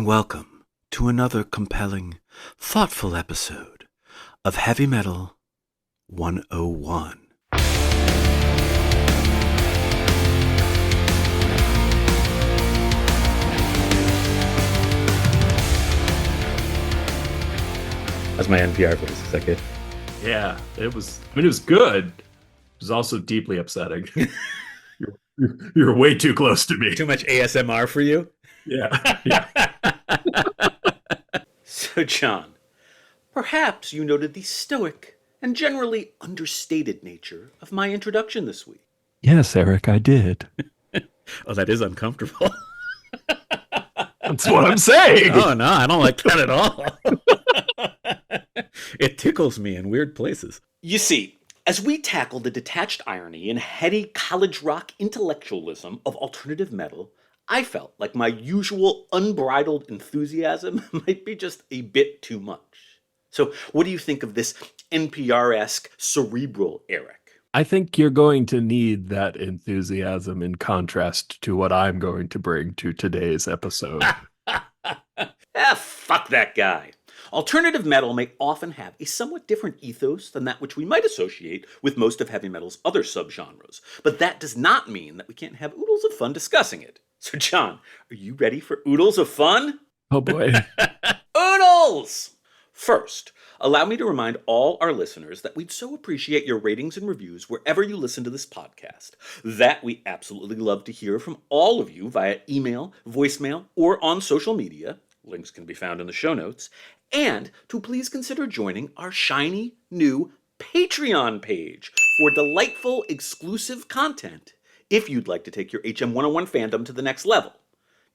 and welcome to another compelling, thoughtful episode of Heavy Metal 101. That's my NPR voice. Is that good? Yeah, it was good. It was also deeply upsetting. You're way too close to me. Too much ASMR for you? Yeah. So, John, perhaps you noted the stoic and generally understated nature of my introduction this week. Yes, Eric, I did. Oh, that is uncomfortable. That's what I'm saying. Oh, no, I don't like that at all. It tickles me in weird places. You see, as we tackle the detached irony and heady college rock intellectualism of alternative metal, I felt like my usual unbridled enthusiasm might be just a bit too much. So what do you think of this NPR-esque cerebral Eric? I think you're going to need that enthusiasm in contrast to what I'm going to bring to today's episode. Fuck that guy. Alternative metal may often have a somewhat different ethos than that which we might associate with most of heavy metal's other subgenres, but that does not mean that we can't have oodles of fun discussing it. So, John, are you ready for oodles of fun? Oh boy. Oodles! First, allow me to remind all our listeners that we'd so appreciate your ratings and reviews wherever you listen to this podcast. That we absolutely love to hear from all of you via email, voicemail, or on social media. Links can be found in the show notes. And to please consider joining our shiny new Patreon page for delightful exclusive content if you'd like to take your HM101 fandom to the next level.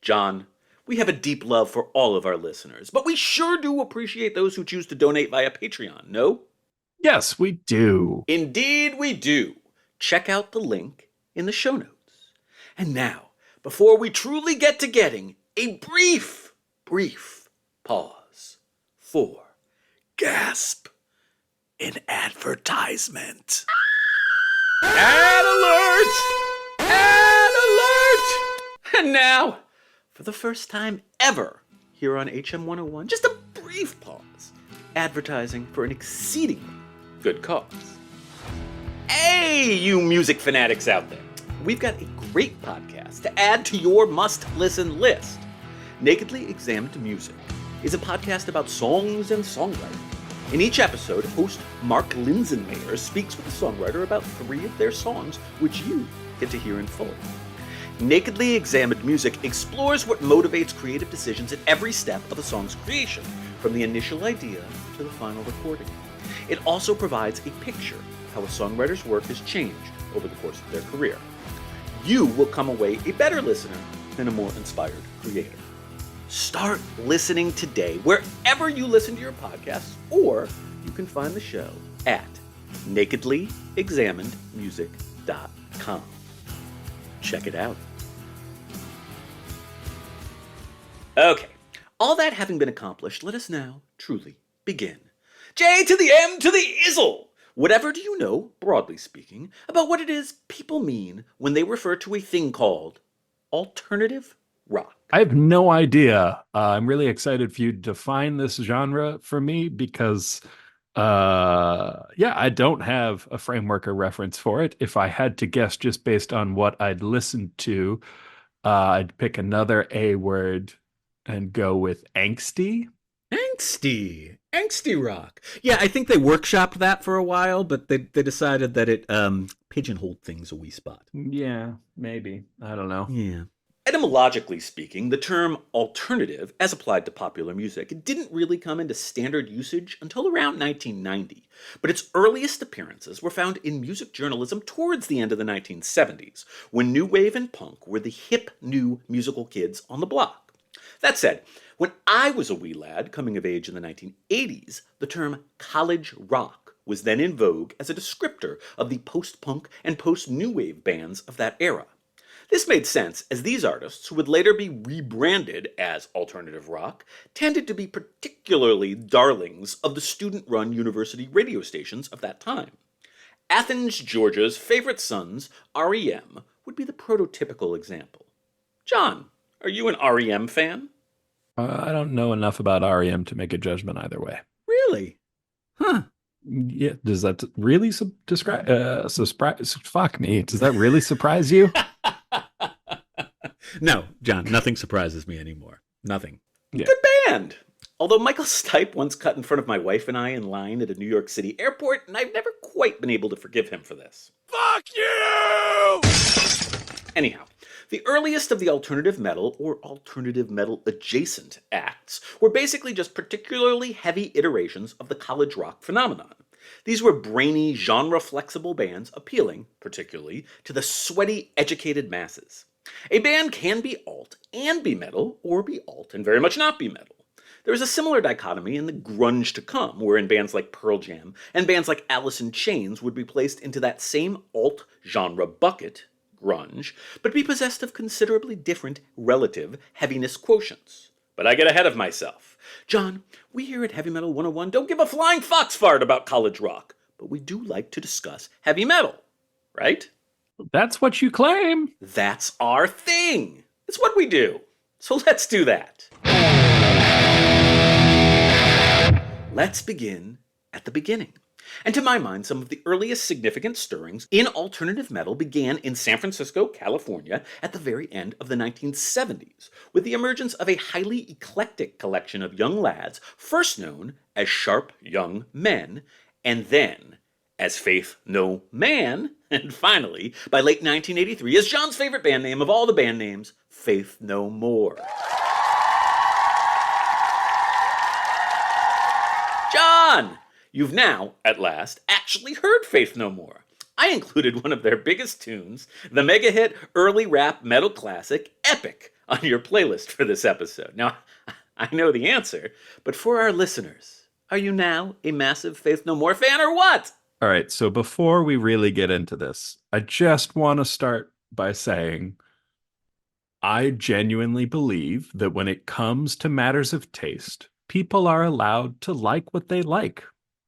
John, we have a deep love for all of our listeners, but we sure do appreciate those who choose to donate via Patreon, no? Yes, we do. Indeed we do. Check out the link in the show notes. And now, before we truly get to getting a brief pause for gasp in advertisement. Ad alert! Ad alert! And now, for the first time ever here on HM101, just a brief pause, advertising for an exceedingly good cause. Hey, you music fanatics out there! We've got a great podcast to add to your must-listen list. Nakedly Examined Music is a podcast about songs and songwriting. In each episode, host Mark Linsenmayer speaks with a songwriter about 3 of their songs, which you get to hear in full. Nakedly Examined Music explores what motivates creative decisions at every step of a song's creation, from the initial idea to the final recording. It also provides a picture of how a songwriter's work has changed over the course of their career. You will come away a better listener and a more inspired creator. Start listening today wherever you listen to your podcasts, or you can find the show at nakedlyexaminedmusic.com. Check it out. Okay, all that having been accomplished, let us now truly begin. J to the M to the Izzle! Whatever do you know, broadly speaking, about what it is people mean when they refer to a thing called alternative rock? I have no idea. I'm really excited for you to define this genre for me because, I don't have a framework or reference for it. If I had to guess just based on what I'd listened to, I'd pick another A word and go with angsty. Angsty rock. Yeah, I think they workshopped that for a while, but they decided that it pigeonholed things a wee spot. Yeah, maybe. I don't know. Yeah. Etymologically speaking, the term alternative, as applied to popular music, didn't really come into standard usage until around 1990, but its earliest appearances were found in music journalism towards the end of the 1970s, when new wave and punk were the hip new musical kids on the block. That said, when I was a wee lad coming of age in the 1980s, the term college rock was then in vogue as a descriptor of the post-punk and post-new wave bands of that era. This made sense, as these artists, who would later be rebranded as alternative rock, tended to be particularly darlings of the student-run university radio stations of that time. Athens, Georgia's favorite sons, REM, would be the prototypical example. John, are you an REM fan? I don't know enough about REM to make a judgment either way. Really? Huh. Yeah, does that really describe? Fuck me. Does that really surprise you? No, John, nothing surprises me anymore. Nothing. Yeah. Good band! Although Michael Stipe once cut in front of my wife and I in line at a New York City airport, and I've never quite been able to forgive him for this. Fuck you! Anyhow, the earliest of the alternative metal or alternative metal adjacent acts were basically just particularly heavy iterations of the college rock phenomenon. These were brainy, genre-flexible bands appealing, particularly, to the sweaty, educated masses. A band can be alt and be metal, or be alt and very much not be metal. There is a similar dichotomy in the grunge to come, wherein bands like Pearl Jam and bands like Alice in Chains would be placed into that same alt genre bucket, grunge, but be possessed of considerably different relative heaviness quotients. But I get ahead of myself. John, we here at Heavy Metal 101 don't give a flying fox fart about college rock, but we do like to discuss heavy metal, right? That's what you claim. That's our thing. It's what we do. So let's do that. Let's begin at the beginning. And to my mind, some of the earliest significant stirrings in alternative metal began in San Francisco, California, at the very end of the 1970s, with the emergence of a highly eclectic collection of young lads, first known as Sharp Young Men, and then as Faith No Man, and finally, by late 1983, as John's favorite band name of all the band names, Faith No More. John! You've now, at last, actually heard Faith No More. I included one of their biggest tunes, the mega hit early rap metal classic, Epic, on your playlist for this episode. Now, I know the answer, but for our listeners, are you now a massive Faith No More fan or what? All right, so before we really get into this, I just want to start by saying I genuinely believe that when it comes to matters of taste, people are allowed to like what they like.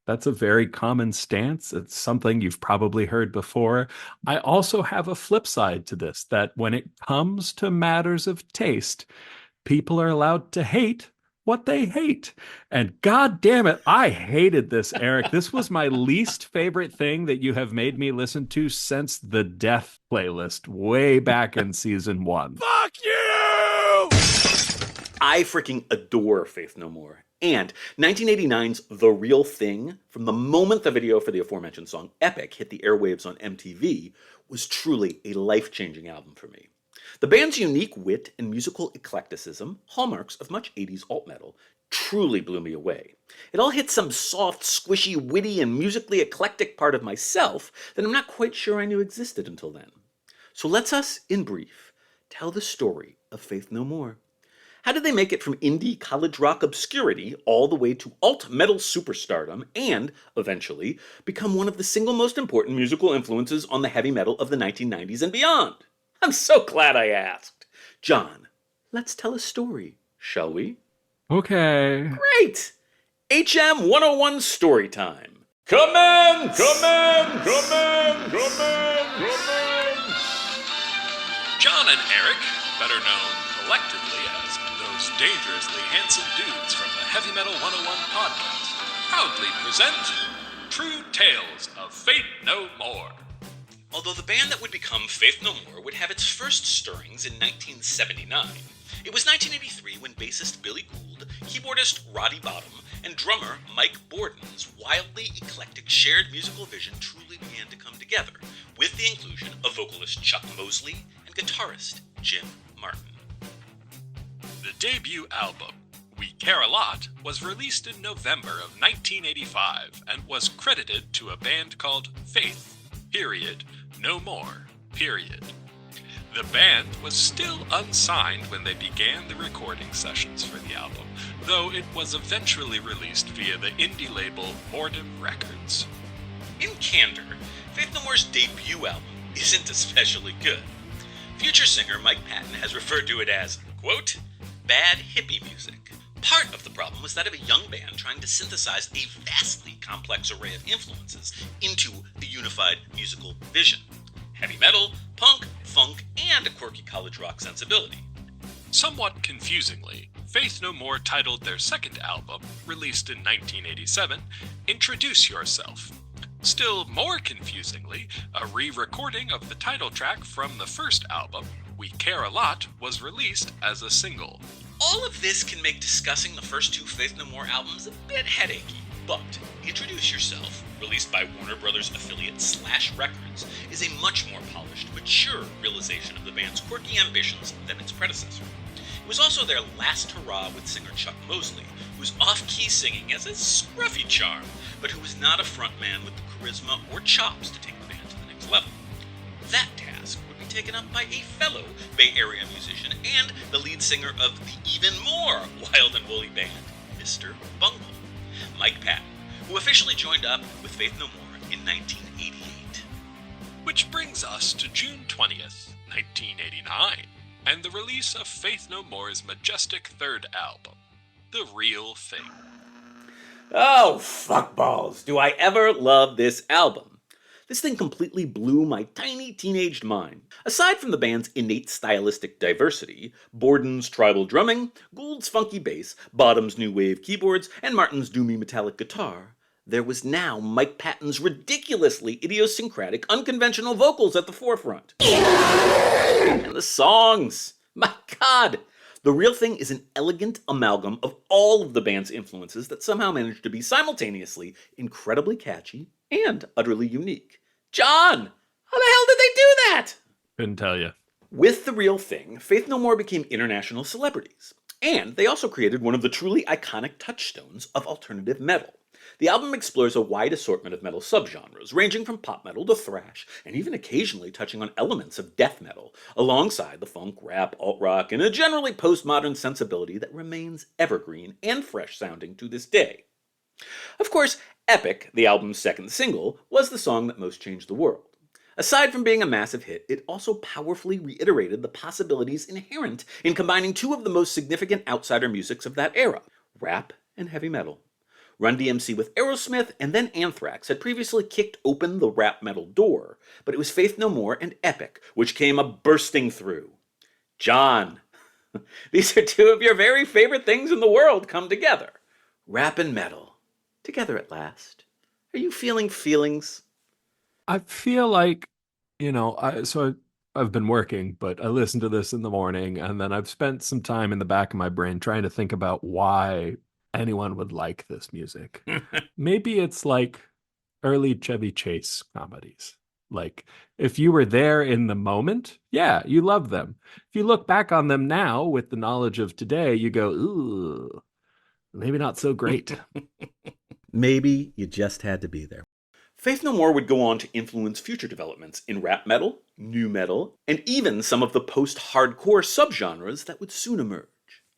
That's a very common stance. It's something you've probably heard before. I also have a flip side to this, that when it comes to matters of taste, people are allowed to hate what they hate. And God damn it, I hated this, Eric. This was my least favorite thing that you have made me listen to since the Death playlist way back in season 1. Fuck you! I freaking adore Faith No More. And 1989's The Real Thing, from the moment the video for the aforementioned song Epic hit the airwaves on MTV, was truly a life-changing album for me. The band's unique wit and musical eclecticism, hallmarks of much 80s alt-metal, truly blew me away. It all hit some soft, squishy, witty, and musically eclectic part of myself that I'm not quite sure I knew existed until then. So let's us, in brief, tell the story of Faith No More. How did they make it from indie college rock obscurity all the way to alt-metal superstardom and, eventually, become one of the single most important musical influences on the heavy metal of the 1990s and beyond? I'm so glad I asked. John, let's tell a story, shall we? Okay. Great! HM 101 story time. Commence! John and Eric, better known collectively as those dangerously handsome dudes from the Heavy Metal 101 podcast, proudly present True Tales of Faith No More. Although the band that would become Faith No More would have its first stirrings in 1979, it was 1983 when bassist Billy Gould, keyboardist Roddy Bottom, and drummer Mike Borden's wildly eclectic shared musical vision truly began to come together, with the inclusion of vocalist Chuck Mosley and guitarist Jim Martin. The debut album, We Care a Lot, was released in November of 1985 and was credited to a band called Faith, No More, The band was still unsigned when they began the recording sessions for the album, though it was eventually released via the indie label Boredom Records. In candor, Faith No More's debut album isn't especially good. Future singer Mike Patton has referred to it as, quote, bad hippie music. Part of the problem was that of a young band trying to synthesize a vastly complex array of influences into a unified musical vision. Heavy metal, punk, funk, and a quirky college rock sensibility. Somewhat confusingly, Faith No More titled their second album, released in 1987, Introduce Yourself. Still more confusingly, a re-recording of the title track from the first album, We Care a Lot, was released as a single. All of this can make discussing the first two Faith No More albums a bit headachy, but Introduce Yourself, released by Warner Brothers affiliate Slash Records, is a much more polished, mature realization of the band's quirky ambitions than its predecessor. It was also their last hurrah with singer Chuck Mosley, whose off-key singing has a scruffy charm, but who was not a frontman with the charisma or chops to take the band to the next level. That task would be taken up by a fellow Bay Area musician and the lead singer of the even more wild and woolly band, Mr. Bungle, Mike Patton, who officially joined up with Faith No More in 1988. Which brings us to June 20th, 1989, and the release of Faith No More's majestic third album, The Real Thing. Oh, fuckballs, do I ever love this album. This thing completely blew my tiny teenaged mind. Aside from the band's innate stylistic diversity, Borden's tribal drumming, Gould's funky bass, Bottom's new wave keyboards, and Martin's doomy metallic guitar, there was now Mike Patton's ridiculously idiosyncratic, unconventional vocals at the forefront. And the songs! My God! The Real Thing is an elegant amalgam of all of the band's influences that somehow managed to be simultaneously incredibly catchy and utterly unique. John! How the hell did they do that? Couldn't tell you. With The Real Thing, Faith No More became international celebrities. And they also created one of the truly iconic touchstones of alternative metal. The album explores a wide assortment of metal subgenres, ranging from pop metal to thrash, and even occasionally touching on elements of death metal, alongside the funk, rap, alt-rock, and a generally postmodern sensibility that remains evergreen and fresh-sounding to this day. Of course, Epic, the album's second single, was the song that most changed the world. Aside from being a massive hit, it also powerfully reiterated the possibilities inherent in combining two of the most significant outsider musics of that era, rap and heavy metal. Run DMC with Aerosmith and then Anthrax had previously kicked open the rap metal door, but it was Faith No More and Epic which came bursting through. John, these are two of your very favorite things in the world come together. Rap and metal, together at last. Are you feeling feelings? I feel like, I've been working, but I listened to this in the morning, and then I've spent some time in the back of my brain trying to think about why anyone would like this music. Maybe it's like early Chevy Chase comedies. Like, if you were there in the moment, yeah, you love them. If you look back on them now with the knowledge of today, you go, ooh, maybe not so great. Maybe you just had to be there. Faith No More would go on to influence future developments in rap metal, nu metal, and even some of the post-hardcore subgenres that would soon emerge.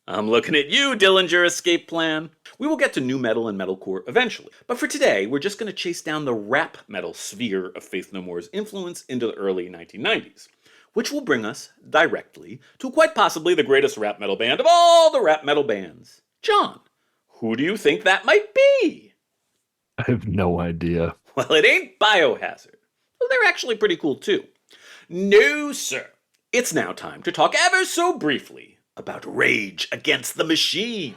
I'm looking at you, Dillinger Escape Plan. We will get to nu metal and metalcore eventually, but for today, we're just going to chase down the rap metal sphere of Faith No More's influence into the early 1990s, which will bring us directly to quite possibly the greatest rap metal band of all the rap metal bands. John, who do you think that might be? I have no idea. Well, it ain't Biohazard. Well, they're actually pretty cool too. No, sir. It's now time to talk ever so briefly about Rage Against the Machine.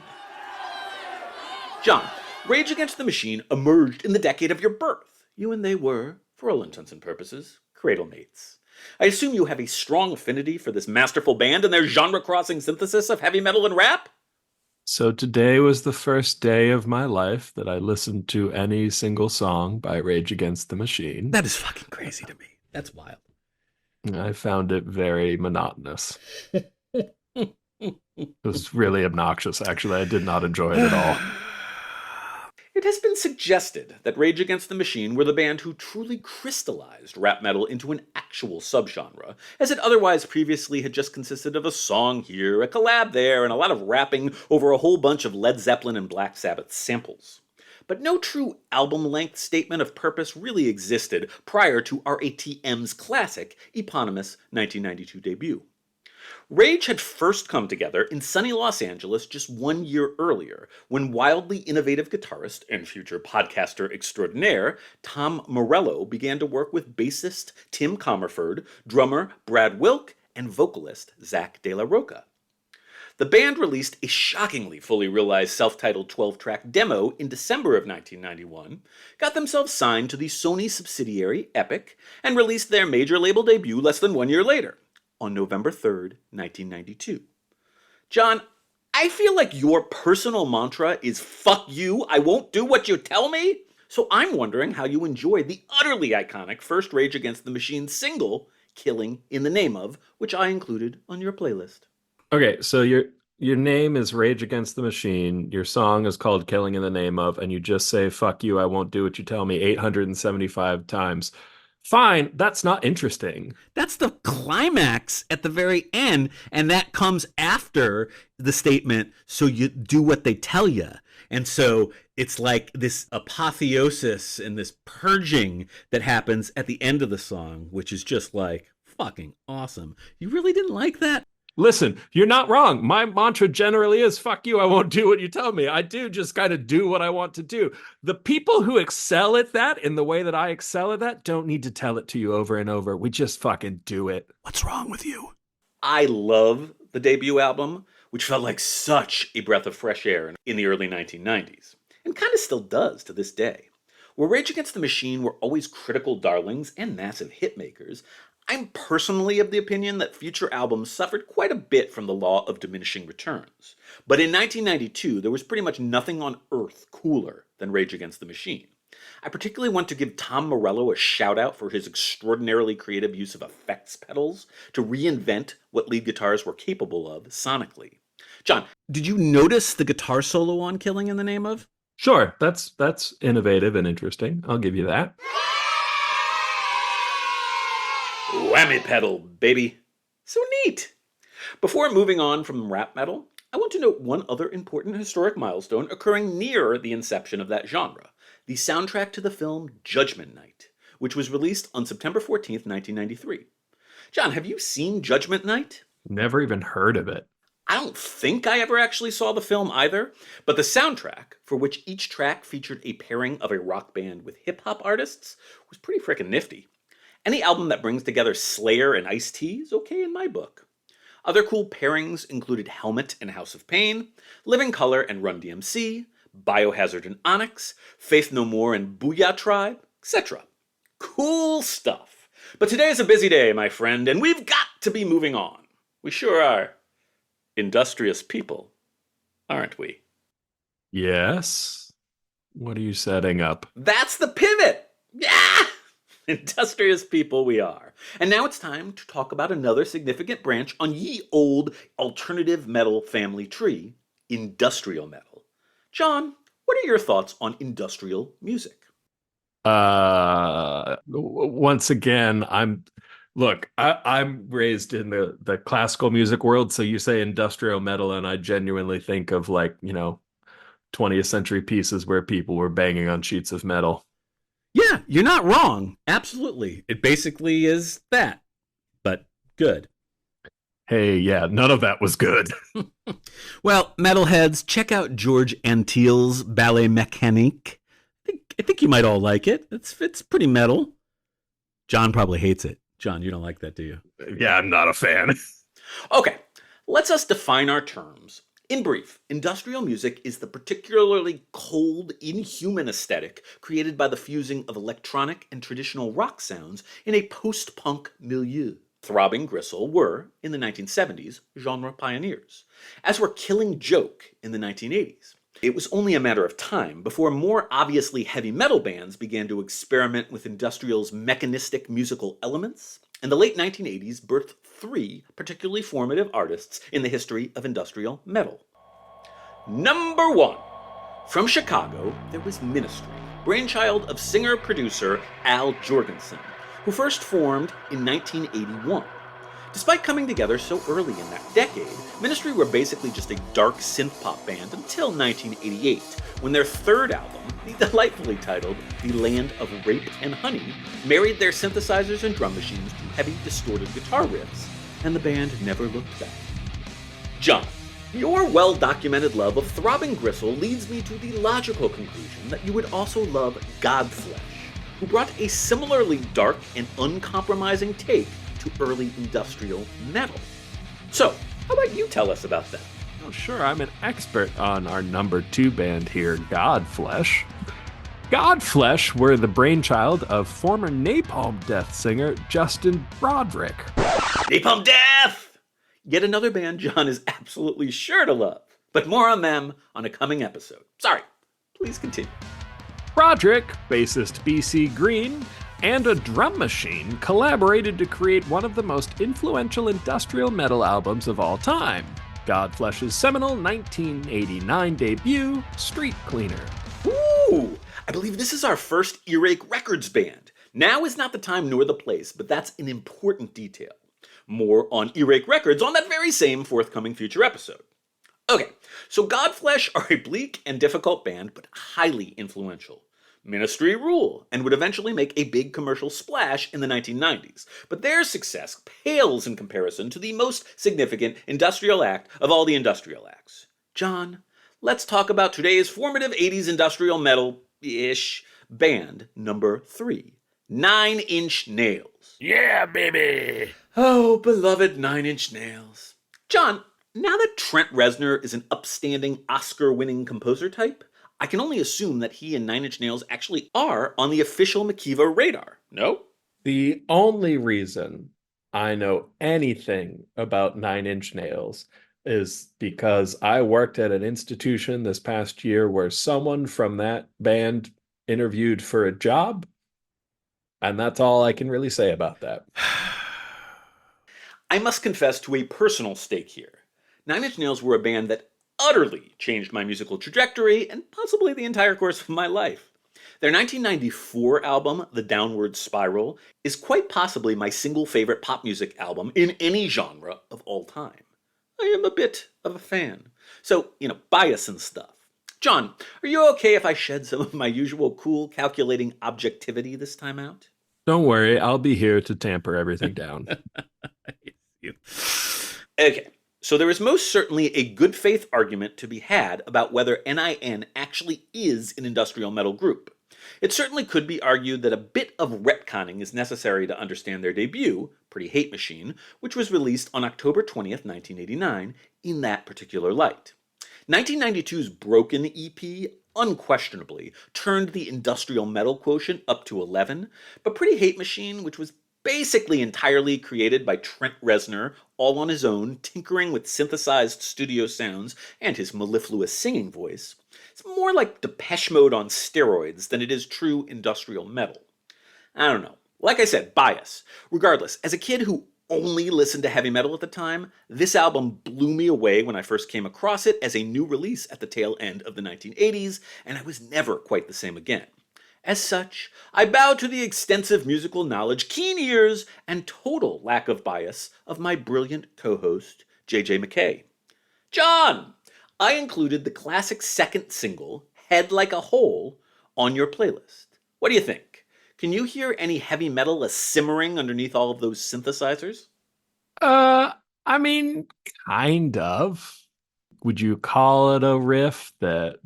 John, Rage Against the Machine emerged in the decade of your birth. You and they were, for all intents and purposes, cradlemates. I assume you have a strong affinity for this masterful band and their genre-crossing synthesis of heavy metal and rap? So today was the first day of my life that I listened to any single song by Rage Against the Machine. That is fucking crazy to me. That's wild. I found it very monotonous. It was really obnoxious, actually. I did not enjoy it at all. It has been suggested that Rage Against the Machine were the band who truly crystallized rap metal into an actual subgenre, as it otherwise previously had just consisted of a song here, a collab there, and a lot of rapping over a whole bunch of Led Zeppelin and Black Sabbath samples. But no true album-length statement of purpose really existed prior to RATM's classic, eponymous 1992 debut. Rage had first come together in sunny Los Angeles just 1 year earlier, when wildly innovative guitarist and future podcaster extraordinaire Tom Morello began to work with bassist Tim Comerford, drummer Brad Wilk, and vocalist Zach De La Roca. The band released a shockingly fully realized self-titled 12-track demo in December of 1991, got themselves signed to the Sony subsidiary Epic, and released their major label debut less than 1 year later, on November 3rd, 1992. John, I feel like your personal mantra is "fuck you, I won't do what you tell me." So I'm wondering how you enjoyed the utterly iconic first Rage Against the Machine single, Killing in the Name of, which I included on your playlist. Okay, so your name is Rage Against the Machine. Your song is called Killing in the Name of, and you just say "fuck you, I won't do what you tell me" 875 times. Fine, that's not interesting. That's the climax at the very end, and that comes after the statement, "so you do what they tell you." And so it's like this apotheosis and this purging that happens at the end of the song, which is just like fucking awesome. You really didn't like that? Listen, you're not wrong. My mantra generally is "fuck you, I won't do what you tell me." I do just kind of do what I want to do. The people who excel at that in the way that I excel at that don't need to tell it to you over and over. We just fucking do it. What's wrong with you? I love the debut album, which felt like such a breath of fresh air in the early 1990s, and kind of still does to this day. Where Rage Against the Machine were always critical darlings and massive hitmakers, I'm personally of the opinion that future albums suffered quite a bit from the law of diminishing returns. But in 1992, there was pretty much nothing on earth cooler than Rage Against the Machine. I particularly want to give Tom Morello a shout out for his extraordinarily creative use of effects pedals to reinvent what lead guitars were capable of sonically. John, Did you notice the guitar solo on Killing in the Name of? Sure, that's innovative and interesting. I'll give you that. whammy pedal, baby. So neat. Before moving on from rap metal, I want to note one other important historic milestone occurring near the inception of that genre, the soundtrack to the film Judgment Night, which was released on September 14th, 1993. John, have you seen Judgment Night? Never even heard of it. I don't think I ever actually saw the film either, but the soundtrack, for which each track featured a pairing of a rock band with hip-hop artists, was pretty frickin' nifty. Any album that brings together Slayer and Ice-T is okay in my book. Other cool pairings included Helmet and House of Pain, Living Colour and Run DMC, Biohazard and Onyx, Faith No More and Booyah Tribe, etc. Cool stuff. But today is a busy day, my friend, and we've got to be moving on. We sure are. Industrious people, aren't we? Yes. What are you setting up? That's the pivot! Yeah! Industrious people we are. And now it's time to talk about another significant branch on ye old alternative metal family tree, industrial metal. John, what are your thoughts on industrial music? Once again, I'm raised in the classical music world, so you say industrial metal and I genuinely think of 20th century pieces where people were banging on sheets of metal. Yeah, you're not wrong. Absolutely. It basically is that, but good. Hey, yeah, none of that was good. Well, metalheads, check out George Antilles' Ballet Mécanique. I think you might all like it. It's pretty metal. John probably hates it. John, you don't like that, do you? Yeah, I'm not a fan. Okay, let's us define our terms. In brief, industrial music is the particularly cold, inhuman aesthetic created by the fusing of electronic and traditional rock sounds in a post-punk milieu. Throbbing Gristle were, in the 1970s, genre pioneers, as were Killing Joke in the 1980s. It was only a matter of time before more obviously heavy metal bands began to experiment with industrial's mechanistic musical elements, and the late 1980s birthed three particularly formative artists in the history of industrial metal. Number one, from Chicago, there was Ministry, brainchild of singer-producer Al Jourgensen, who first formed in 1981. Despite coming together so early in that decade, Ministry were basically just a dark synth-pop band until 1988, when their third album, the delightfully titled The Land of Rape and Honey, married their synthesizers and drum machines to heavy, distorted guitar riffs, and the band never looked back. John, your well-documented love of Throbbing Gristle leads me to the logical conclusion that you would also love Godflesh, who brought a similarly dark and uncompromising take to early industrial metal. So, how about you tell us about that? Oh, sure, I'm an expert on our number 2 band here, Godflesh. Godflesh were the brainchild of former Napalm Death singer Justin Broderick. Napalm Death! Yet another band John is absolutely sure to love. But more on them on a coming episode. Sorry, please continue. Broderick, bassist BC Green, and a drum machine collaborated to create one of the most influential industrial metal albums of all time, Godflesh's seminal 1989 debut, Street Cleaner. Ooh! I believe this is our first Earache Records band. Now is not the time nor the place, but that's an important detail. More on Earache Records on that very same forthcoming future episode. Okay, so Godflesh are a bleak and difficult band, but highly influential. Ministry rule, and would eventually make a big commercial splash in the 1990s, but their success pales in comparison to the most significant industrial act of all the industrial acts. John, let's talk about today's formative 80s industrial metal-ish band number 3, 9 Inch Nails. Yeah, baby! Oh, beloved 9 Inch Nails. John, now that Trent Reznor is an upstanding Oscar-winning composer type, I can only assume that he and 9 Inch Nails actually are on the official Makiva radar, no? The only reason I know anything about 9 Inch Nails is because I worked at an institution this past year where someone from that band interviewed for a job, and that's all I can really say about that. I must confess to a personal stake here. 9 Inch Nails were a band that utterly changed my musical trajectory and possibly the entire course of my life. Their 1994 album, The Downward Spiral, is quite possibly my single favorite pop music album in any genre of all time. I am a bit of a fan. So, bias and stuff. John, are you okay if I shed some of my usual cool, calculating objectivity this time out? Don't worry, I'll be here to tamper everything down. Okay. So there is most certainly a good faith argument to be had about whether NIN actually is an industrial metal group. It certainly could be argued that a bit of retconning is necessary to understand their debut, Pretty Hate Machine, which was released on October 20th, 1989, in that particular light. 1992's Broken EP unquestionably turned the industrial metal quotient up to 11, but Pretty Hate Machine, which was basically entirely created by Trent Reznor, all on his own, tinkering with synthesized studio sounds and his mellifluous singing voice. It's more like Depeche Mode on steroids than it is true industrial metal. I don't know. Like I said, bias. Regardless, as a kid who only listened to heavy metal at the time, this album blew me away when I first came across it as a new release at the tail end of the 1980s, and I was never quite the same again. As such, I bow to the extensive musical knowledge, keen ears, and total lack of bias of my brilliant co-host, JJ McKay. John, I included the classic second single, Head Like a Hole, on your playlist. What do you think? Can you hear any heavy metal simmering underneath all of those synthesizers? I mean, kind of. Would you call it a riff that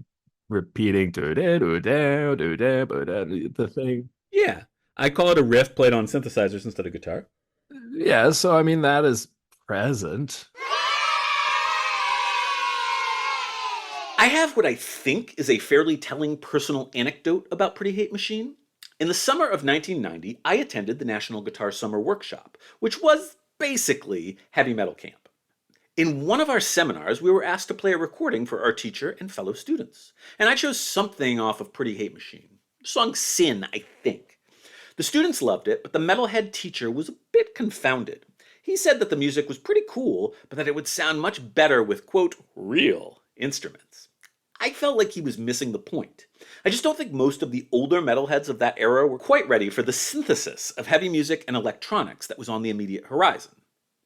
repeating the thing? Yeah, I call it a riff played on synthesizers instead of guitar. Yeah, so I mean, that is present. I have what I think is a fairly telling personal anecdote about Pretty Hate Machine. In the summer of 1990, I attended the National Guitar Summer Workshop, which was basically heavy metal camp. In one of our seminars, we were asked to play a recording for our teacher and fellow students, and I chose something off of Pretty Hate Machine. The song Sin, I think. The students loved it, but the metalhead teacher was a bit confounded. He said that the music was pretty cool, but that it would sound much better with, quote, real instruments. I felt like he was missing the point. I just don't think most of the older metalheads of that era were quite ready for the synthesis of heavy music and electronics that was on the immediate horizon.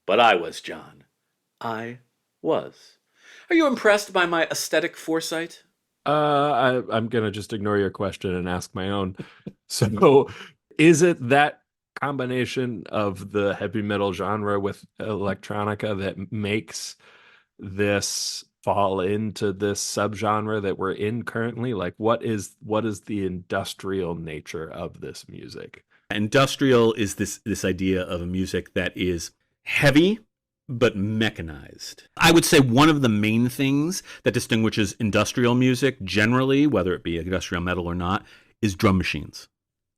But I was, John. I was. Are you impressed by my aesthetic foresight? I'm gonna just ignore your question and ask my own. So, is it that combination of the heavy metal genre with electronica that makes this fall into this subgenre that we're in currently? Like, what is the industrial nature of this music? Industrial is this idea of a music that is heavy but mechanized. I would say one of the main things that distinguishes industrial music generally, whether it be industrial metal or not, is drum machines.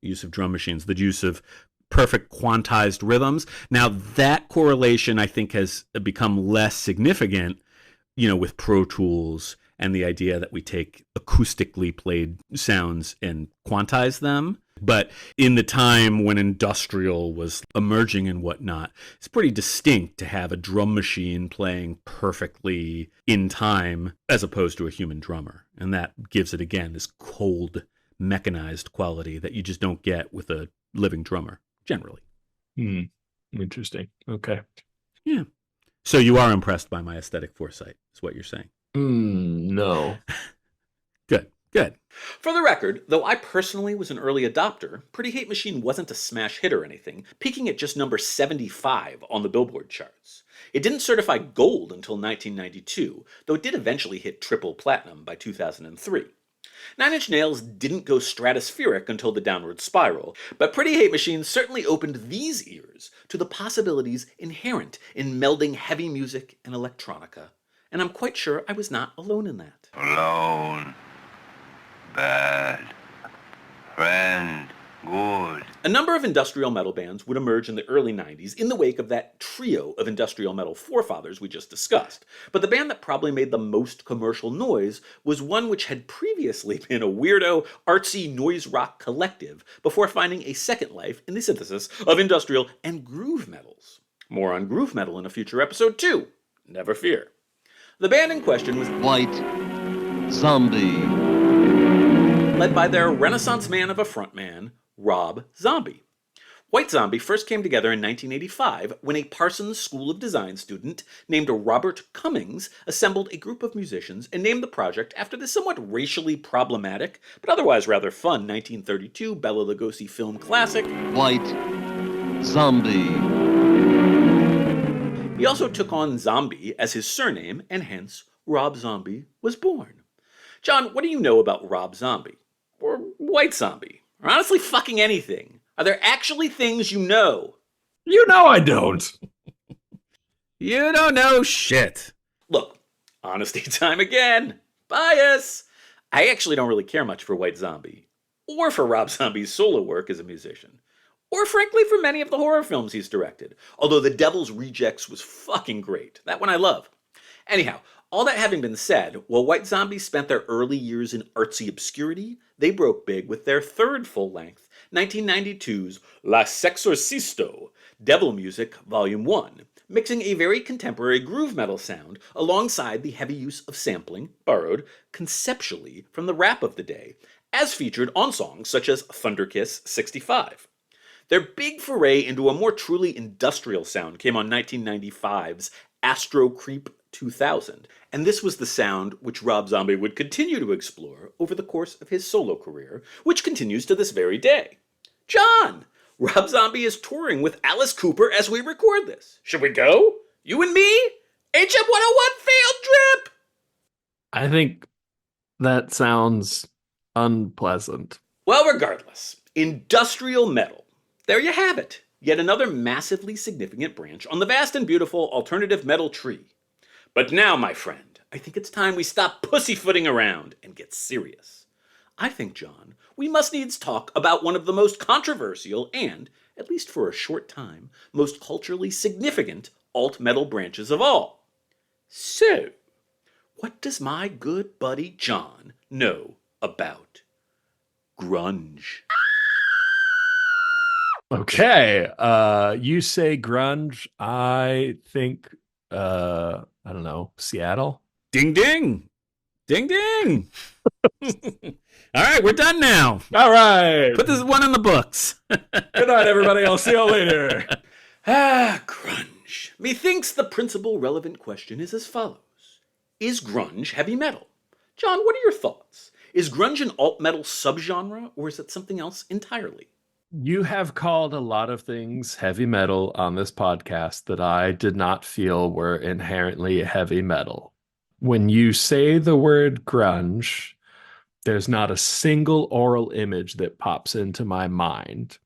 The use of drum machines, the use of perfect quantized rhythms. Now, that correlation, I think, has become less significant, with Pro Tools and the idea that we take acoustically played sounds and quantize them. But in the time when industrial was emerging and whatnot, it's pretty distinct to have a drum machine playing perfectly in time as opposed to a human drummer. And that gives it, again, this cold, mechanized quality that you just don't get with a living drummer, generally. Interesting. Okay. Yeah. So you are impressed by my aesthetic foresight, is what you're saying. No. Good. For the record, though I personally was an early adopter, Pretty Hate Machine wasn't a smash hit or anything, peaking at just number 75 on the Billboard charts. It didn't certify gold until 1992, though it did eventually hit triple platinum by 2003. Nine Inch Nails didn't go stratospheric until The Downward Spiral, but Pretty Hate Machine certainly opened these ears to the possibilities inherent in melding heavy music and electronica, and I'm quite sure I was not alone in that. Alone. Bad. Friend. Good. A number of industrial metal bands would emerge in the early 90s in the wake of that trio of industrial metal forefathers we just discussed, but the band that probably made the most commercial noise was one which had previously been a weirdo, artsy noise rock collective before finding a second life in the synthesis of industrial and groove metals. More on groove metal in a future episode too, never fear. The band in question was White Zombie, led by their Renaissance man of a frontman, Rob Zombie. White Zombie first came together in 1985 when a Parsons School of Design student named Robert Cummings assembled a group of musicians and named the project after the somewhat racially problematic, but otherwise rather fun 1932 Bela Lugosi film classic, White Zombie. He also took on Zombie as his surname, and hence Rob Zombie was born. John, what do you know about Rob Zombie? Or White Zombie? Or honestly fucking anything? Are there actually things you know? You know I don't. You don't know shit. Look, honesty time again. Bias! I actually don't really care much for White Zombie, or for Rob Zombie's solo work as a musician, or frankly for many of the horror films he's directed, although The Devil's Rejects was fucking great. That one I love. Anyhow, all that having been said, while White Zombie spent their early years in artsy obscurity, they broke big with their third full-length, 1992's La Sexorcisto, Devil Music Volume 1, mixing a very contemporary groove metal sound alongside the heavy use of sampling, borrowed conceptually from the rap of the day, as featured on songs such as Thunderkiss 65. Their big foray into a more truly industrial sound came on 1995's Astro Creep 2000, and this was the sound which Rob Zombie would continue to explore over the course of his solo career, which continues to this very day. John! Rob Zombie is touring with Alice Cooper as we record this. Should we go? You and me? HM 101 field trip! I think that sounds unpleasant. Well, regardless, industrial metal. There you have it. Yet another massively significant branch on the vast and beautiful alternative metal tree. But now, my friend, I think it's time we stop pussyfooting around and get serious. I think, John, we must needs talk about one of the most controversial and, at least for a short time, most culturally significant alt-metal branches of all. So, what does my good buddy John know about grunge? Okay. You say grunge. I think, I don't know, Seattle? Ding, ding. Ding, ding. All right, we're done now. All right. Put this one in the books. Good night, everybody. I'll see you all later. Grunge. Methinks the principal relevant question is as follows. Is grunge heavy metal? John, what are your thoughts? Is grunge an alt-metal subgenre, or is it something else entirely? You have called a lot of things heavy metal on this podcast that I did not feel were inherently heavy metal. When you say the word grunge, there's not a single oral image that pops into my mind.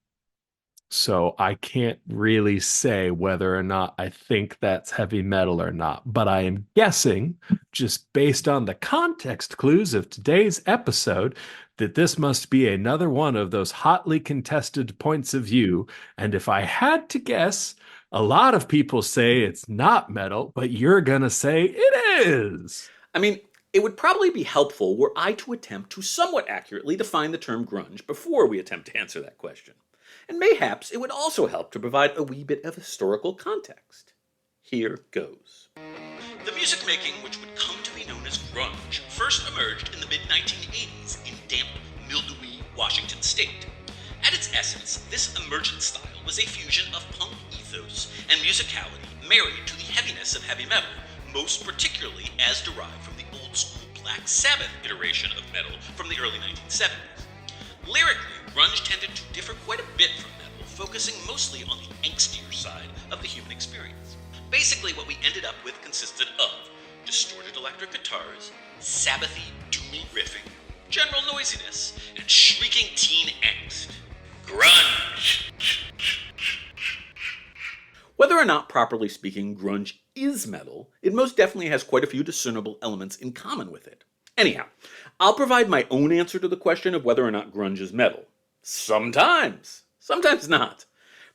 So I can't really say whether or not I think that's heavy metal or not. But I am guessing, just based on the context clues of today's episode, that this must be another one of those hotly contested points of view. And if I had to guess, a lot of people say it's not metal, but you're going to say it is. I mean, it would probably be helpful were I to attempt to somewhat accurately define the term grunge before we attempt to answer that question. And mayhaps it would also help to provide a wee bit of historical context. Here goes. The music making which would come to be known as grunge first emerged in the mid-1980s in damp, mildewy Washington state. At its essence, this emergent style was a fusion of punk ethos and musicality married to the heaviness of heavy metal, most particularly as derived from the old-school Black Sabbath iteration of metal from the early 1970s. Lyrically, grunge tended to differ quite a bit from metal, focusing mostly on the angstier side of the human experience. Basically, what we ended up with consisted of distorted electric guitars, Sabbathy, doomy riffing, general noisiness, and shrieking teen angst. Grunge! Whether or not, properly speaking, grunge is metal, it most definitely has quite a few discernible elements in common with it. Anyhow, I'll provide my own answer to the question of whether or not grunge is metal. Sometimes. Sometimes not.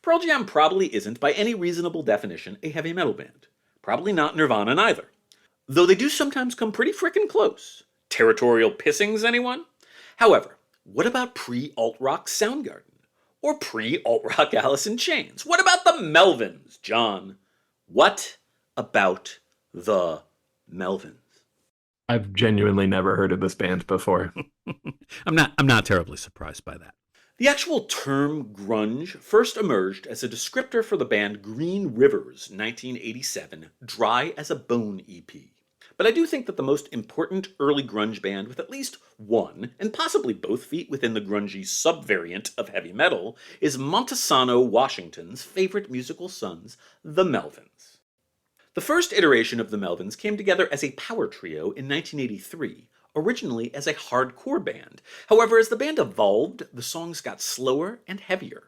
Pearl Jam probably isn't, by any reasonable definition, a heavy metal band. Probably not Nirvana neither. Though they do sometimes come pretty frickin' close. Territorial Pissings, anyone? However, what about pre-alt-rock Soundgarden? Or pre-alt-rock Alice in Chains? What about the Melvins, John? What about the Melvins? I've genuinely never heard of this band before. I'm not terribly surprised by that. The actual term grunge first emerged as a descriptor for the band Green River's 1987 Dry as a Bone EP. But I do think that the most important early grunge band with at least one, and possibly both feet within the grungy subvariant of heavy metal, is Montesano, Washington's favorite musical sons, the Melvins. The first iteration of the Melvins came together as a power trio in 1983, originally as a hardcore band. However, as the band evolved, the songs got slower and heavier.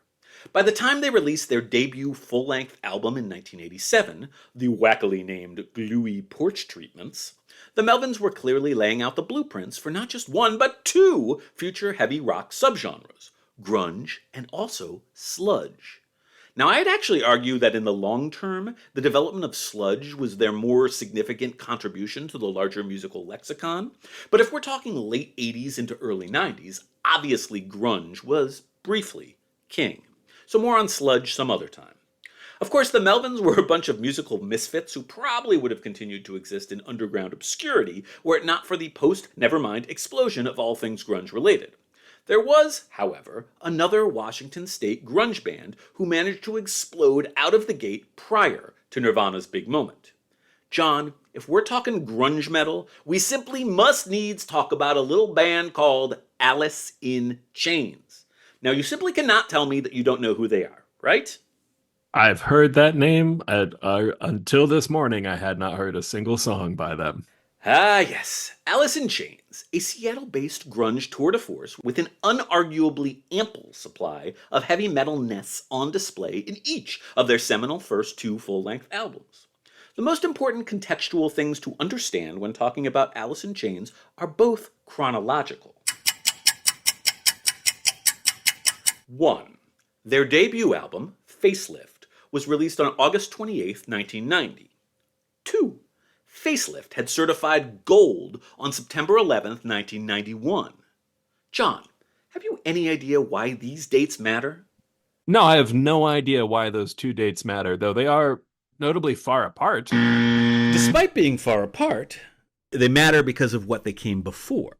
By the time they released their debut full-length album in 1987, the wackily named Gluey Porch Treatments, the Melvins were clearly laying out the blueprints for not just one, but two future heavy rock subgenres, grunge and also sludge. Now, I'd actually argue that in the long term, the development of sludge was their more significant contribution to the larger musical lexicon, but if we're talking late 80s into early 90s, obviously grunge was, briefly, king. So more on sludge some other time. Of course, the Melvins were a bunch of musical misfits who probably would have continued to exist in underground obscurity were it not for the post-Nevermind explosion of all things grunge related. There was, however, another Washington State grunge band who managed to explode out of the gate prior to Nirvana's big moment. John, if we're talking grunge metal, we simply must needs talk about a little band called Alice in Chains. Now, you simply cannot tell me that you don't know who they are, right? I've heard that name. Until this morning, I had not heard a single song by them. Ah, yes. Alice in Chains, a Seattle-based grunge tour de force with an unarguably ample supply of heavy metal-ness on display in each of their seminal first two full-length albums. The most important contextual things to understand when talking about Alice in Chains are both chronological. 1. Their debut album, Facelift, was released on August 28, 1990. 2. Facelift had certified gold on September 11, 1991. John, have you any idea why these dates matter? No, I have no idea why those two dates matter, though they are notably far apart. Despite being far apart, they matter because of what they came before.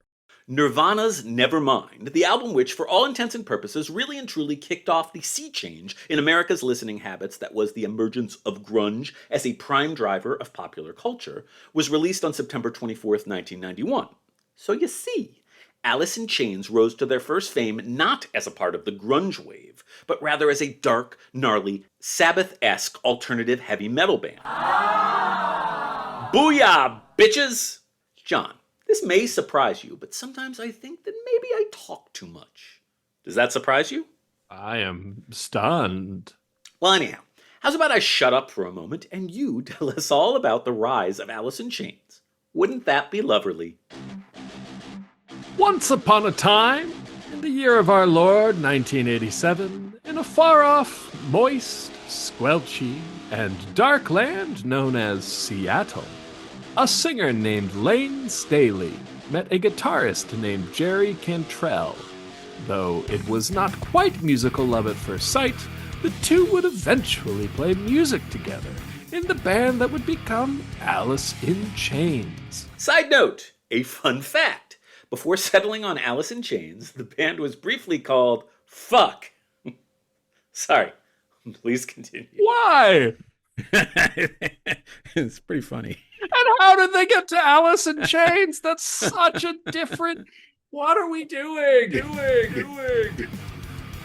Nirvana's Nevermind, the album which, for all intents and purposes, really and truly kicked off the sea change in America's listening habits that was the emergence of grunge as a prime driver of popular culture, was released on September 24th, 1991. So you see, Alice in Chains rose to their first fame not as a part of the grunge wave, but rather as a dark, gnarly, Sabbath-esque alternative heavy metal band. Booyah, bitches! John, this may surprise you, but sometimes I think that maybe I talk too much. Does that surprise you? I am stunned. Well, anyhow, how's about I shut up for a moment and you tell us all about the rise of Alice in Chains? Wouldn't that be lovely? Once upon a time, in the year of our Lord 1987, in a far-off, moist, squelchy, and dark land known as Seattle, a singer named Lane Staley met a guitarist named Jerry Cantrell. Though it was not quite musical love at first sight, the two would eventually play music together in the band that would become Alice in Chains. Side note, a fun fact. Before settling on Alice in Chains, the band was briefly called Fuck. Sorry, please continue. Why? It's pretty funny. And how did they get to Alice in Chains? That's such a different... What are we doing?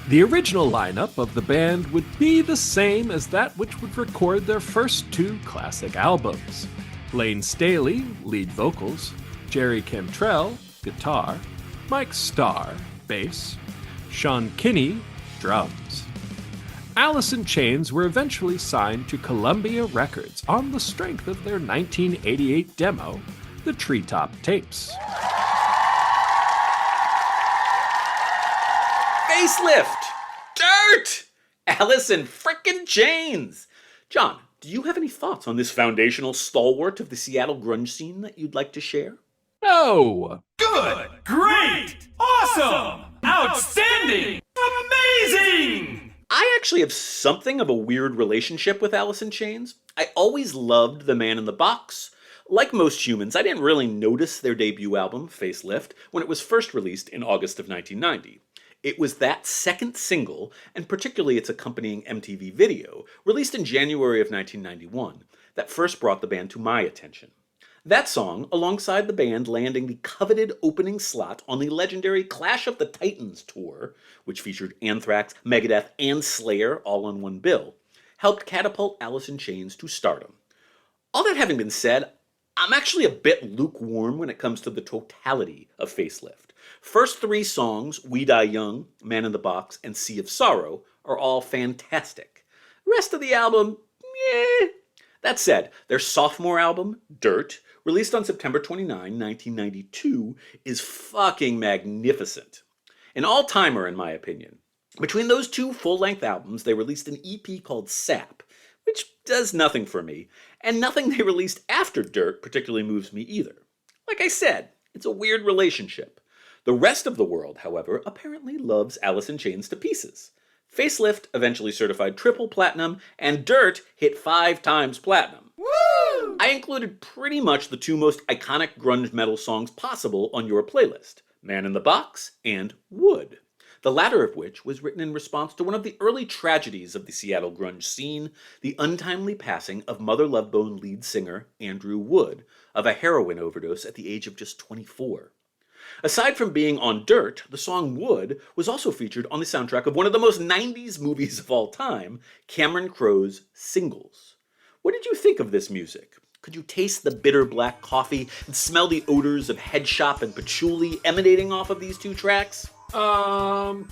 The original lineup of the band would be the same as that which would record their first two classic albums. Lane Staley, lead vocals, Jerry Cantrell, guitar, Mike Starr, bass, Sean Kinney, drums. Alice in Chains were eventually signed to Columbia Records on the strength of their 1988 demo, The Treetop Tapes. Facelift! Dirt! Alice in frickin' Chains! John, do you have any thoughts on this foundational stalwart of the Seattle grunge scene that you'd like to share? No! Good! Great! Awesome! Outstanding! Amazing! I actually have something of a weird relationship with Alice in Chains. I always loved The Man in the Box. Like most humans, I didn't really notice their debut album, Facelift, when it was first released in August of 1990. It was that second single, and particularly its accompanying MTV video, released in January of 1991, that first brought the band to my attention. That song, alongside the band landing the coveted opening slot on the legendary Clash of the Titans tour, which featured Anthrax, Megadeth, and Slayer all on one bill, helped catapult Alice in Chains to stardom. All that having been said, I'm actually a bit lukewarm when it comes to the totality of Facelift. First three songs, We Die Young, Man in the Box, and Sea of Sorrow, are all fantastic. Rest of the album, eh. That said, their sophomore album, Dirt, released on September 29, 1992, is fucking magnificent. An all-timer, in my opinion. Between those two full-length albums, they released an EP called Sap, which does nothing for me, and nothing they released after Dirt particularly moves me either. Like I said, it's a weird relationship. The rest of the world, however, apparently loves Alice in Chains to pieces. Facelift eventually certified triple platinum, and Dirt hit 5 times platinum. Woo! I included pretty much the two most iconic grunge metal songs possible on your playlist, Man in the Box and Wood. The latter of which was written in response to one of the early tragedies of the Seattle grunge scene, the untimely passing of Mother Love Bone lead singer Andrew Wood of a heroin overdose at the age of just 24. Aside from being on Dirt, the song Wood was also featured on the soundtrack of one of the most 90s movies of all time, Cameron Crowe's Singles. What did you think of this music? Could you taste the bitter black coffee and smell the odors of head shop and patchouli emanating off of these two tracks? I'd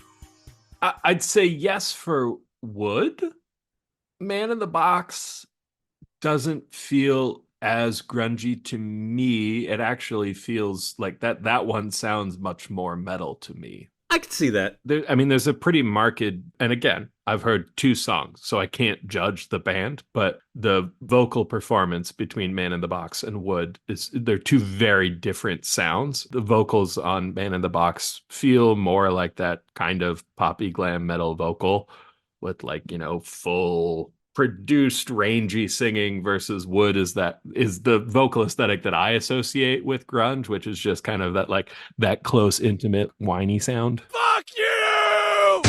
say yes for Wood. Man in the Box doesn't feel as grungy to me. It actually feels like that one sounds much more metal to me. I could see that. There's a pretty marked, and again, I've heard 2 songs, so I can't judge the band, but the vocal performance between Man in the Box and Wood they're 2 very different sounds. The vocals on Man in the Box feel more like that kind of poppy glam metal vocal with full produced rangy singing, versus Wood is the vocal aesthetic that I associate with grunge, which is just kind of that close, intimate, whiny sound. Fuck you!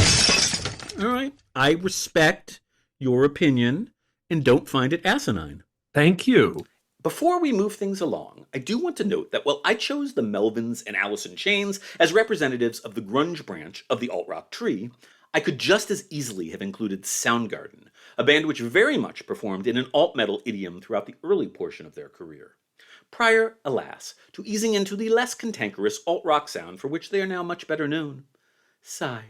All right. I respect your opinion and don't find it asinine. Thank you. Before we move things along, I do want to note that while I chose the Melvins and Alice in Chains as representatives of the grunge branch of the alt-rock tree, I could just as easily have included Soundgarden, a band which very much performed in an alt-metal idiom throughout the early portion of their career. Prior, alas, to easing into the less cantankerous alt-rock sound for which they are now much better known. Sigh.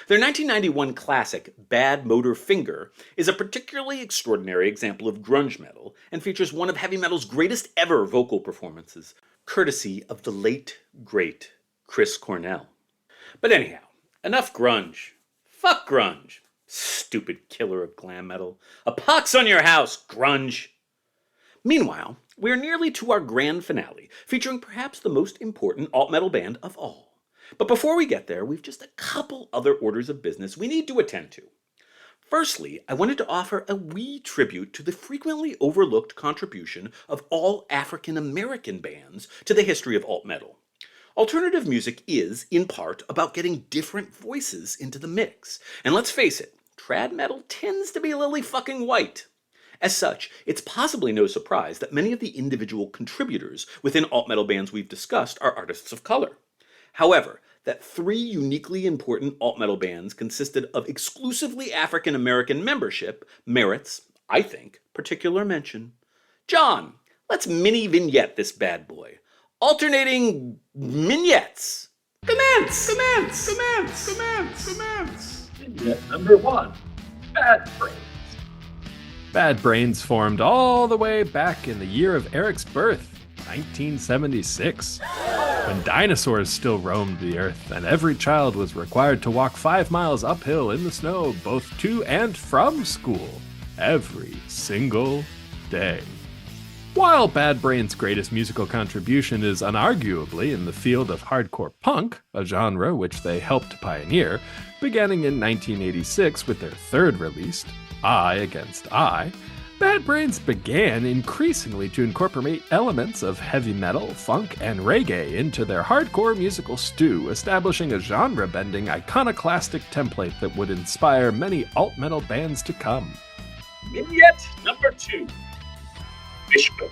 Their 1991 classic, Bad Motor Finger, is a particularly extraordinary example of grunge metal and features one of heavy metal's greatest ever vocal performances, courtesy of the late, great Chris Cornell. But anyhow, enough grunge. Fuck grunge. Stupid killer of glam metal. A pox on your house, grunge. Meanwhile, we're nearly to our grand finale, featuring perhaps the most important alt-metal band of all. But before we get there, we've just a couple other orders of business we need to attend to. Firstly, I wanted to offer a wee tribute to the frequently overlooked contribution of all African American bands to the history of alt-metal. Alternative music is, in part, about getting different voices into the mix. And let's face it, trad metal tends to be lily fucking white. As such, it's possibly no surprise that many of the individual contributors within alt-metal bands we've discussed are artists of color. However, that 3 uniquely important alt-metal bands consisted of exclusively African-American membership merits, I think, particular mention. John, let's mini-vignette this bad boy. Alternating vignettes. Commence! Commence! Commence! Commence! Commence! Vignette number 1. Bad Brains. Bad Brains formed all the way back in the year of Eric's birth, 1976. When dinosaurs still roamed the earth and every child was required to walk 5 miles uphill in the snow both to and from school every single day. While Bad Brains' greatest musical contribution is unarguably in the field of hardcore punk, a genre which they helped pioneer, beginning in 1986 with their third release, Eye Against Eye, Bad Brains began increasingly to incorporate elements of heavy metal, funk, and reggae into their hardcore musical stew, establishing a genre-bending iconoclastic template that would inspire many alt-metal bands to come. Vignette number 2. Fishbone.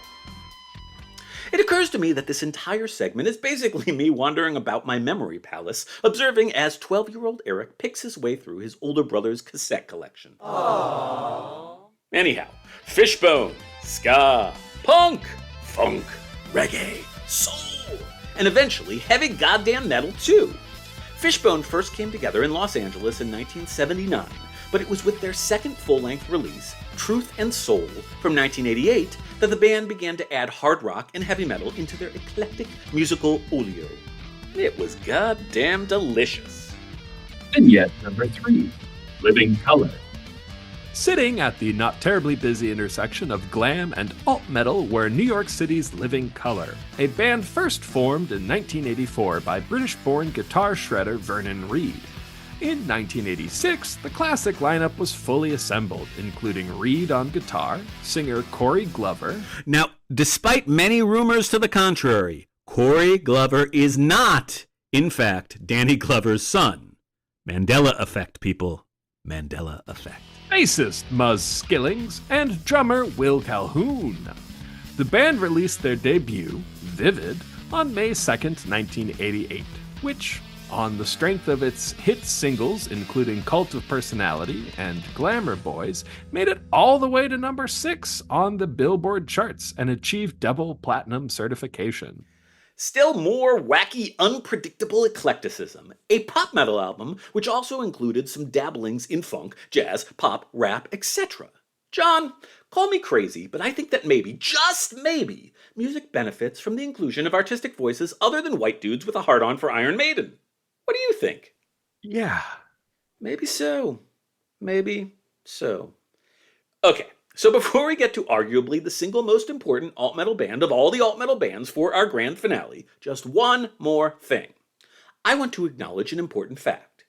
It occurs to me that this entire segment is basically me wandering about my memory palace, observing as 12-year-old Eric picks his way through his older brother's cassette collection. Aww. Anyhow, Fishbone, ska, punk, funk, reggae, soul, and eventually heavy goddamn metal too. Fishbone first came together in Los Angeles in 1979, but it was with their second full-length release, Truth and Soul, from 1988, that the band began to add hard rock and heavy metal into their eclectic musical olio. It was goddamn delicious. Vignette number 3. Living Color. Sitting at the not terribly busy intersection of glam and alt-metal were New York City's Living Color, a band first formed in 1984 by British-born guitar shredder Vernon Reid. In 1986, the classic lineup was fully assembled, including Reid on guitar, singer Corey Glover. Now, despite many rumors to the contrary, Corey Glover is not, in fact, Danny Glover's son. Mandela effect, people. Mandela effect. Bassist Muzz Skillings, and drummer Will Calhoun. The band released their debut, Vivid, on May 2nd, 1988, which, on the strength of its hit singles including Cult of Personality and Glamour Boys, made it all the way to number 6 on the Billboard charts and achieved double platinum certification. Still more wacky, unpredictable eclecticism, a pop metal album which also included some dabblings in funk, jazz, pop, rap, etc. John, call me crazy, but I think that maybe, just maybe, music benefits from the inclusion of artistic voices other than white dudes with a hard-on for Iron Maiden. What do you think? Yeah. Maybe so. Maybe so. Okay. So before we get to arguably the single most important alt-metal band of all the alt-metal bands for our grand finale, just one more thing. I want to acknowledge an important fact.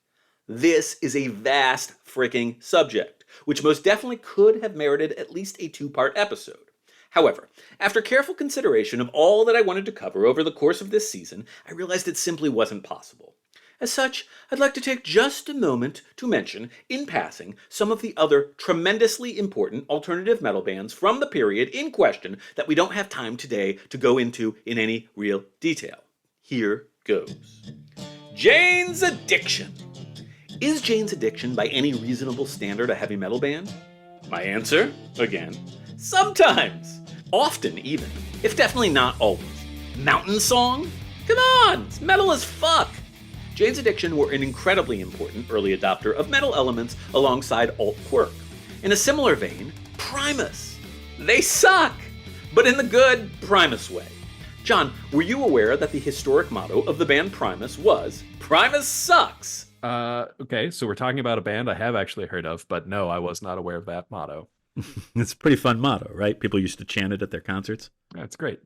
This is a vast freaking subject, which most definitely could have merited at least a 2-part episode. However, after careful consideration of all that I wanted to cover over the course of this season, I realized it simply wasn't possible. As such, I'd like to take just a moment to mention, in passing, some of the other tremendously important alternative metal bands from the period in question that we don't have time today to go into in any real detail. Here goes. Jane's Addiction. Is Jane's Addiction by any reasonable standard a heavy metal band? My answer, again, sometimes. Often even, if definitely not always. Mountain Song? Come on, it's metal as fuck. Jane's Addiction were an incredibly important early adopter of metal elements alongside alt-quirk. In a similar vein, Primus. They suck, but in the good Primus way. John, were you aware that the historic motto of the band Primus was, Primus sucks? Okay, so we're talking about a band I have actually heard of, but no, I was not aware of that motto. It's a pretty fun motto, right? People used to chant it at their concerts. That's great.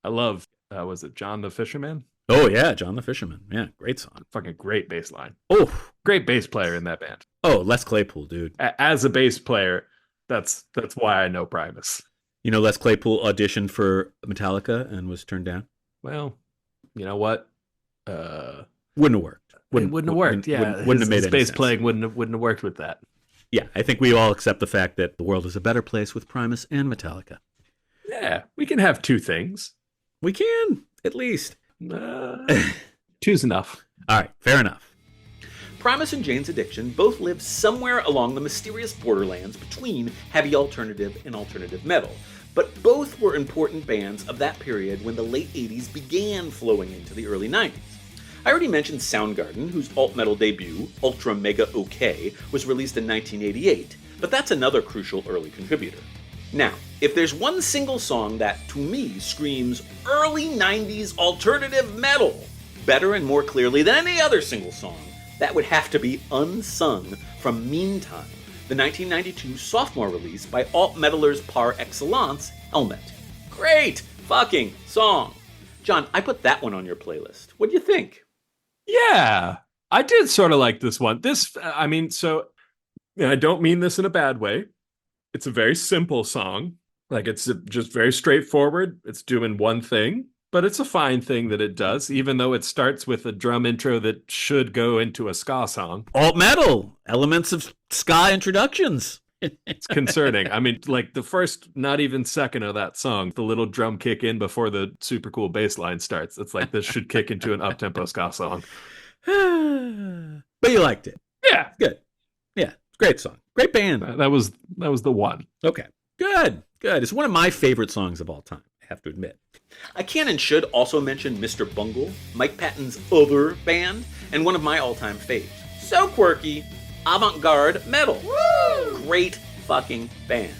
I love, was it John the Fisherman? Oh, yeah, John the Fisherman. Yeah, great song. Fucking great bass line. Oh, Great bass player in that band. oh, Les Claypool, dude. As a bass player, that's why I know Primus. You know, Les Claypool auditioned for Metallica and was turned down. Well, you know what? Wouldn't have worked. It wouldn't have worked. Wouldn't have made his any bass sense. playing wouldn't have worked with that. Yeah, I think we all accept the fact that the world is a better place with Primus and Metallica. Yeah, we can have two things. We can, at least. Two's enough. All right, fair enough. Primus and Jane's Addiction both lived somewhere along the mysterious borderlands between heavy alternative and alternative metal, but both were important bands of that period when the late 80s began flowing into the early 90s. I already mentioned Soundgarden, whose alt-metal debut, Ultra Mega OK, was released in 1988, but that's another crucial early contributor. Now, if there's one single song that, to me, screams early 90s alternative metal better and more clearly than any other single song, that would have to be Unsung from Meantime, the 1992 sophomore release by alt-metalers par excellence, Helmet. Great fucking song! John, I put that one on your playlist. What do you think? Yeah, I did sort of like this one. I don't mean this in a bad way. It's a very simple song. Like, it's just very straightforward. It's doing one thing, but it's a fine thing that it does, even though it starts with a drum intro that should go into a ska song. Alt-metal, elements of ska introductions. It's concerning. I mean, like the first, not even second of that song, the little drum kick in before the super cool bass line starts. It's like, this should kick into an up-tempo ska song. But you liked it. Yeah. Good. Yeah, great song. Great band. That was the one. Okay. Good. It's one of my favorite songs of all time, I have to admit. I can and should also mention Mr. Bungle, Mike Patton's other band, and one of my all-time faves. So quirky, avant-garde metal. Woo! Great fucking band.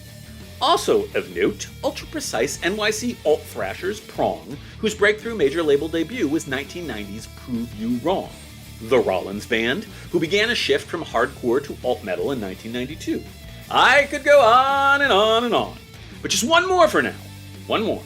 Also of note, ultra-precise NYC alt-thrashers Prong, whose breakthrough major label debut was 1990's Prove You Wrong. The Rollins Band, who began a shift from hardcore to alt-metal in 1992. I could go on and on and on. But just one more for now. One more.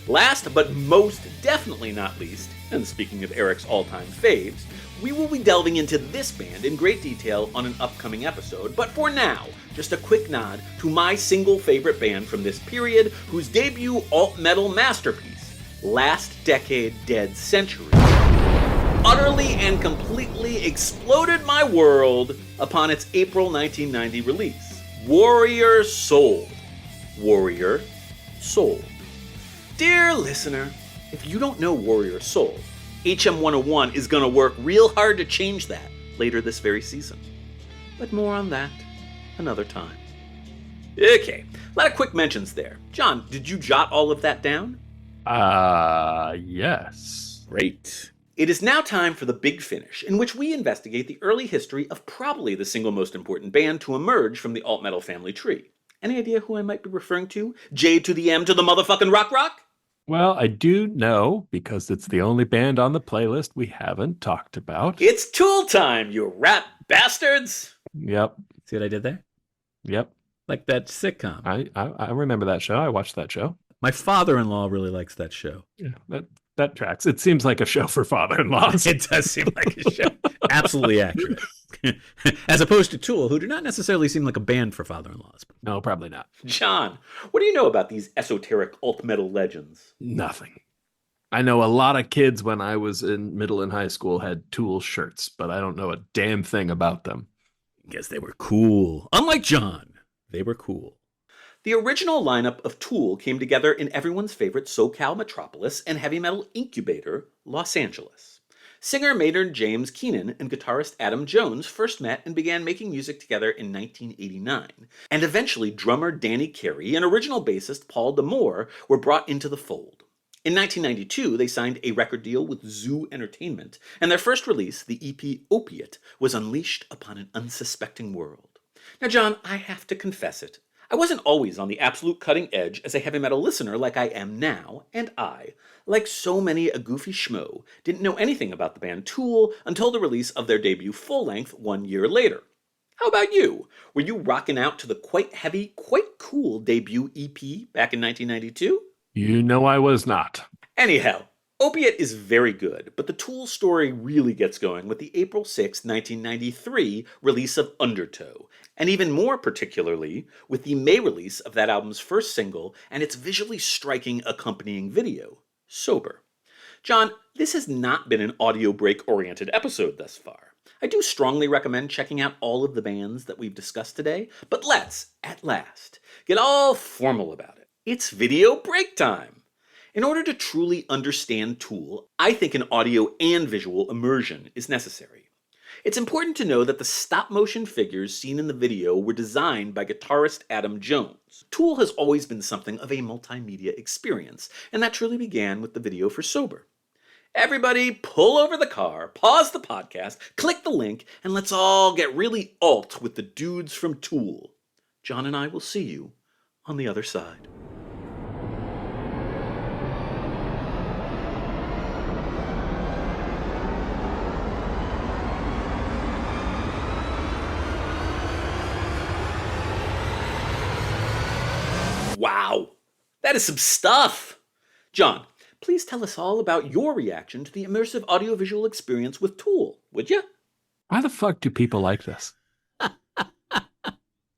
Last but most definitely not least, and speaking of Eric's all-time faves, we will be delving into this band in great detail on an upcoming episode, but for now, just a quick nod to my single favorite band from this period, whose debut alt-metal masterpiece, Last Decade Dead Century, utterly and completely exploded my world upon its April 1990 release. Warrior Soul. Warrior Soul. Dear listener, if you don't know Warrior Soul, HM101 is going to work real hard to change that later this very season. But more on that another time. Okay, a lot of quick mentions there. John, did you jot all of that down? Yes. Great. It is now time for the big finish, in which we investigate the early history of probably the single most important band to emerge from the alt-metal family tree. Any idea who I might be referring to? J to the M to the motherfucking rock? Well, I do know, because it's the only band on the playlist we haven't talked about. It's Tool time, you rat bastards! Yep. See what I did there? Yep. Like that sitcom. I remember that show. I watched that show. My father-in-law really likes that show. Yeah, that tracks. It seems like a show for father-in-laws. It does seem like a show. Absolutely accurate. As opposed to Tool, who do not necessarily seem like a band for father-in-laws. No, probably not. John, what do you know about these esoteric alt-metal legends? Nothing. I know a lot of kids when I was in middle and high school had Tool shirts, but I don't know a damn thing about them. Guess they were cool. Unlike John, they were cool. The original lineup of Tool came together in everyone's favorite SoCal metropolis and heavy metal incubator, Los Angeles. Singer Maynard James Keenan and guitarist Adam Jones first met and began making music together in 1989, and eventually drummer Danny Carey and original bassist Paul D'Amour were brought into the fold. In 1992, they signed a record deal with Zoo Entertainment, and their first release, the EP Opiate, was unleashed upon an unsuspecting world. Now, John, I have to confess it. I wasn't always on the absolute cutting edge as a heavy metal listener like I am now, and I, like so many a goofy schmo, didn't know anything about the band Tool until the release of their debut full-length 1 year later. How about you? Were you rocking out to the quite heavy, quite cool debut EP back in 1992? You know I was not. Anyhow, Opiate is very good, but the Tool story really gets going with the April 6, 1993 release of Undertow, and even more particularly with the May release of that album's first single and its visually striking accompanying video, Sober. John, this has not been an audio break-oriented episode thus far. I do strongly recommend checking out all of the bands that we've discussed today, but let's, at last, get all formal about it. It's video break time! In order to truly understand Tool, I think an audio and visual immersion is necessary. It's important to know that the stop-motion figures seen in the video were designed by guitarist Adam Jones. Tool has always been something of a multimedia experience, and that truly began with the video for Sober. Everybody pull over the car, pause the podcast, click the link, and let's all get really alt with the dudes from Tool. John and I will see you on the other side. Wow, that is some stuff! John, please tell us all about your reaction to the immersive audiovisual experience with Tool, would you? Why the fuck do people like this?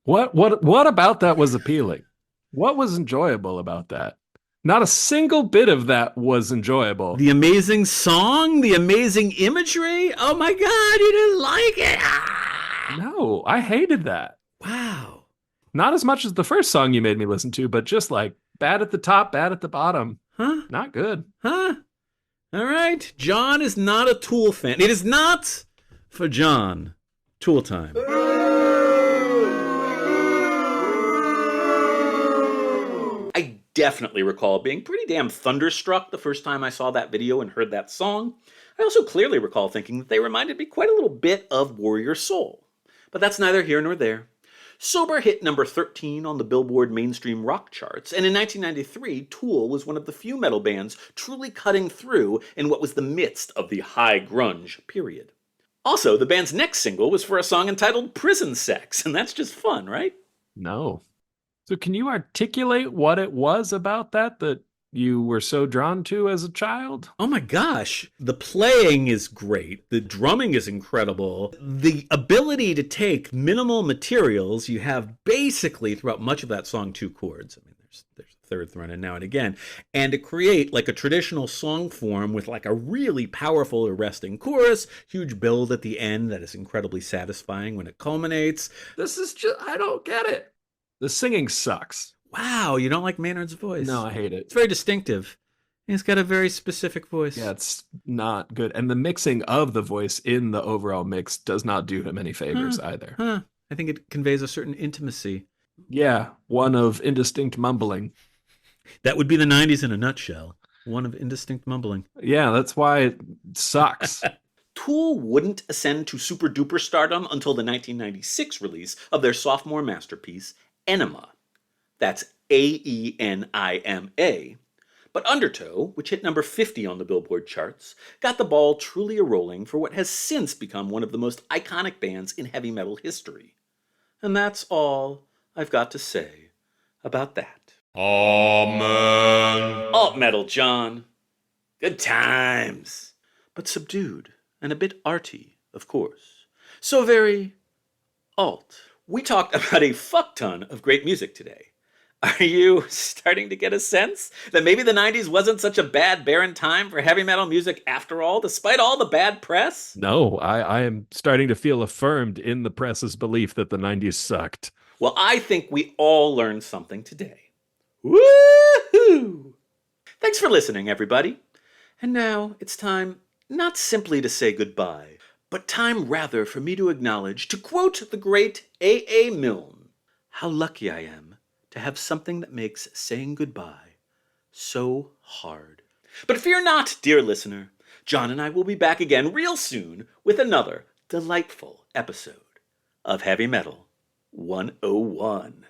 What about that was appealing? What was enjoyable about that? Not a single bit of that was enjoyable. The amazing song, the amazing imagery. Oh my God, you didn't like it. Ah! No, I hated that. Wow. Not as much as the first song you made me listen to, but just like bad at the top, bad at the bottom. Huh? Not good. Huh? All right. John is not a Tool fan. It is not for John. Tool time. I definitely recall being pretty damn thunderstruck the first time I saw that video and heard that song. I also clearly recall thinking that they reminded me quite a little bit of Warrior Soul. But that's neither here nor there. Sober hit number 13 on the Billboard mainstream rock charts, and in 1993, Tool was one of the few metal bands truly cutting through in what was the midst of the high grunge period. Also, the band's next single was for a song entitled Prison Sex, and that's just fun, right? No. So can you articulate what it was about that you were so drawn to as a child? Oh my gosh. The playing is great. The drumming is incredible. The ability to take minimal materials, you have basically throughout much of that song 2 chords. I mean, there's a third thrown in now and again. And to create like a traditional song form with like a really powerful arresting chorus, huge build at the end that is incredibly satisfying when it culminates. This is just, I don't get it. The singing sucks. Wow, you don't like Maynard's voice? No, I hate it. It's very distinctive. He's got a very specific voice. Yeah, it's not good. And the mixing of the voice in the overall mix does not do him any favors either. I think it conveys a certain intimacy. Yeah, one of indistinct mumbling. That would be the 90s in a nutshell. One of indistinct mumbling. Yeah, that's why it sucks. Tool wouldn't ascend to super-duper stardom until the 1996 release of their sophomore masterpiece, Enema. That's Aenima. But Undertow, which hit number 50 on the Billboard charts, got the ball truly a-rolling for what has since become one of the most iconic bands in heavy metal history. And that's all I've got to say about that. Amen. Alt metal, John. Good times. But subdued and a bit arty, of course. So very alt. We talked about a fuck ton of great music today. Are you starting to get a sense that maybe the 90s wasn't such a bad, barren time for heavy metal music after all, despite all the bad press? No, I am starting to feel affirmed in the press's belief that the 90s sucked. Well, I think we all learned something today. Woohoo! Thanks for listening, everybody. And now it's time not simply to say goodbye, but time rather for me to acknowledge, to quote the great A.A. Milne, how lucky I am to have something that makes saying goodbye so hard. But fear not, dear listener. John and I will be back again real soon with another delightful episode of Heavy Metal 101.